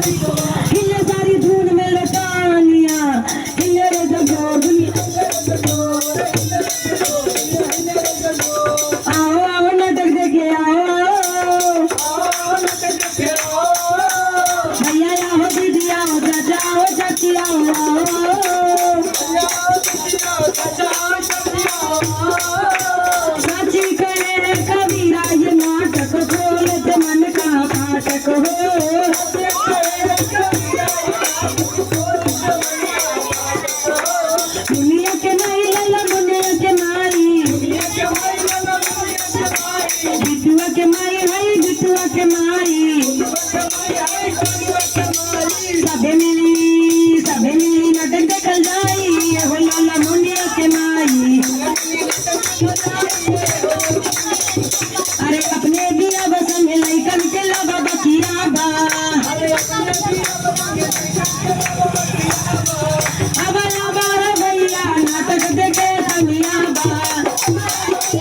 सारी धूल में लटानिया हिले रे जगो आओ आओ नाटक देखे आओ भैया आओ दीदी आओ चाचा आओ चाची आओ चाची करे कबीरा ये नाटक खोलते मन का फाटक हो दुनिया के माई लला दुनिया के माई बिटुआ के माई है बिटुआ के माई सबे मिली नाटक देखल जाई हो लला दुनिया के माई अरे अपने दिया बसन में लइकन के लबा बकिया बा नाटक देखे समिया बा